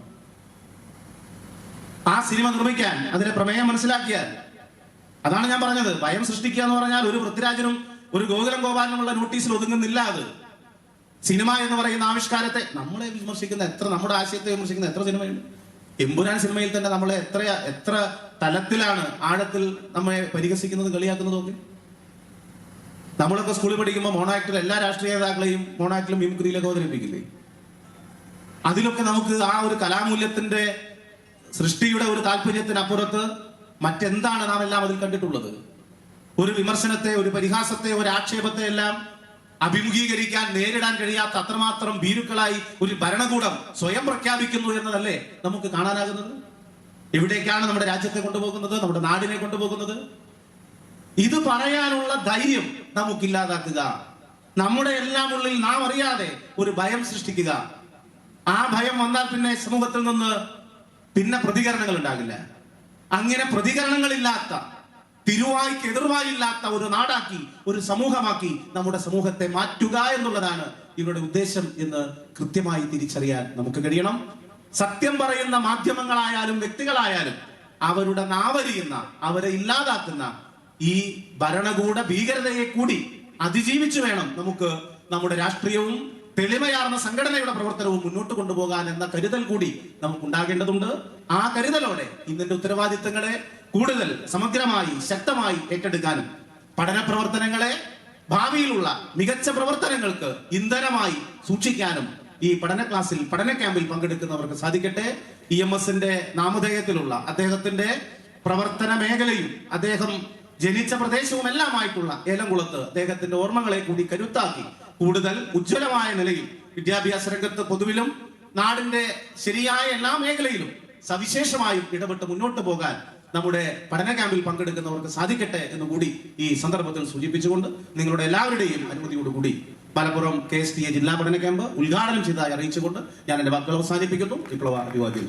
ആ സിനിമ നിർമ്മിക്കാൻ അതിന്റെ പ്രമേയം മനസ്സിലാക്കിയാൽ, അതാണ് ഞാൻ പറഞ്ഞത്, ഭയം സൃഷ്ടിക്കുക എന്ന് പറഞ്ഞാൽ ഒരു പൃഥ്വിരാജിനും ഒരു ഗോകുലം ഗോപാലിനുമുള്ള നോട്ടീസിൽ ഒതുങ്ങുന്നില്ല. അത് സിനിമ എന്ന് പറയുന്ന ആവിഷ്കാരത്തെ നമ്മളെ വിമർശിക്കുന്ന എത്ര, നമ്മുടെ ആശയത്തെ വിമർശിക്കുന്ന എത്ര സിനിമയുണ്ട്. എമ്പുരാൻ സിനിമയിൽ തന്നെ നമ്മളെ എത്ര തലത്തിലാണ്, ആഴത്തിൽ നമ്മെ പരിഹസിക്കുന്നത്, കളിയാക്കുന്നതും ഒക്കെ. നമ്മളൊക്കെ സ്കൂളിൽ പഠിക്കുമ്പോൾ മോണാക്ടിൽ എല്ലാ രാഷ്ട്രീയ നേതാക്കളെയും മോണാക്ടിലും മിമിക്രിയിലൊക്കെ അവതരിപ്പിക്കില്ലേ? അതിലൊക്കെ നമുക്ക് ആ ഒരു കലാമൂല്യത്തിന്റെ സൃഷ്ടിയുടെ ഒരു താല്പര്യത്തിനപ്പുറത്ത് മറ്റെന്താണ് നാം എല്ലാം അതിൽ കണ്ടിട്ടുള്ളത്? ഒരു വിമർശനത്തെ, ഒരു പരിഹാസത്തെ, ഒരു ആക്ഷേപത്തെ എല്ലാം അഭിമുഖീകരിക്കാൻ, നേരിടാൻ കഴിയാത്ത അത്രമാത്രം ഭീരുക്കളായി ഒരു ഭരണകൂടം സ്വയം പ്രഖ്യാപിക്കുന്നു എന്നതല്ലേ നമുക്ക് കാണാനാകുന്നത്? എവിടേക്കാണ് നമ്മുടെ രാജ്യത്തെ കൊണ്ടുപോകുന്നത്, നമ്മുടെ നാടിനെ കൊണ്ടുപോകുന്നത്? ഇത് പറയാനുള്ള ധൈര്യം നമുക്കില്ലാതാക്കുക. നമ്മുടെ എല്ലാം ഉള്ളിൽ നാം അറിയാതെ ഒരു ഭയം സൃഷ്ടിക്കുക. ആ ഭയം വന്നാൽ പിന്നെ സമൂഹത്തിൽ നിന്ന് പിന്നെ പ്രതികരണങ്ങൾ ഉണ്ടാകില്ല. അങ്ങനെ പ്രതികരണങ്ങളില്ലാത്ത, തിരുവായ്ക്ക് എതിർവായില്ലാത്ത ഒരു നാടാക്കി, ഒരു സമൂഹമാക്കി നമ്മുടെ സമൂഹത്തെ മാറ്റുക എന്നുള്ളതാണ് ഇവരുടെ ഉദ്ദേശം എന്ന് കൃത്യമായി തിരിച്ചറിയാൻ നമുക്ക് കഴിയണം. സത്യം പറയുന്ന മാധ്യമങ്ങളായാലും വ്യക്തികളായാലും അവരുടെ നാവരിയുന്ന, അവരെ ഇല്ലാതാക്കുന്ന ഈ ഭരണകൂട ഭീകരതയെ കൂടി അതിജീവിച്ചു വേണം നമുക്ക് നമ്മുടെ രാഷ്ട്രീയവും തെളിമയാർന്ന സംഘടനയുടെ പ്രവർത്തനവും മുന്നോട്ട് കൊണ്ടുപോകാൻ എന്ന കരുതൽ കൂടി നമുക്കുണ്ടാകേണ്ടതുണ്ട്. ആ കരുതലോടെ ഇന്നത്തെ ഉത്തരവാദിത്തങ്ങളെ കൂടുതൽ സമഗ്രമായി, ശക്തമായി ഏറ്റെടുക്കാനും പഠന പ്രവർത്തനങ്ങളെ ഭാവിയിലുള്ള മികച്ച പ്രവർത്തനങ്ങൾക്ക് ഇന്ധനമായി സൂക്ഷിക്കാനും ഈ പഠന ക്ലാസ്സിൽ, പഠന ക്യാമ്പിൽ പങ്കെടുക്കുന്നവർക്ക് സാധിക്കട്ടെ. EMSന്റെ നാമധേയത്തിലുള്ള അദ്ദേഹത്തിന്റെ പ്രവർത്തന മേഖലയും അദ്ദേഹം ജനിച്ച പ്രദേശവും എല്ലാമായിട്ടുള്ള ഏലംകുളത്ത് അദ്ദേഹത്തിന്റെ ഓർമ്മകളെ കൂടി കരുത്താക്കി കൂടുതൽ ഉജ്ജ്വലമായ നിലയിൽ വിദ്യാഭ്യാസ രംഗത്ത് പൊതുവിലും നാടിന്റെ ശരിയായ എല്ലാ മേഖലയിലും സവിശേഷമായും ഇടപെട്ട് മുന്നോട്ട് പോകാൻ നമ്മുടെ പഠന ക്യാമ്പിൽ പങ്കെടുക്കുന്നവർക്ക് സാധിക്കട്ടെ എന്ന് കൂടി ഈ സന്ദർഭത്തിൽ സൂചിപ്പിച്ചുകൊണ്ട് നിങ്ങളുടെ എല്ലാവരുടെയും അനുമതിയോടുകൂടി മലപ്പുറം KSTA ജില്ലാ പഠന ക്യാമ്പ് ഉദ്ഘാടനം ചെയ്തതായി അറിയിച്ചുകൊണ്ട് ഞാൻ എന്റെ വാക്കുകൾ അവസാനിപ്പിക്കുന്നു. വിപ്ലവ അഭിവാദ്യം.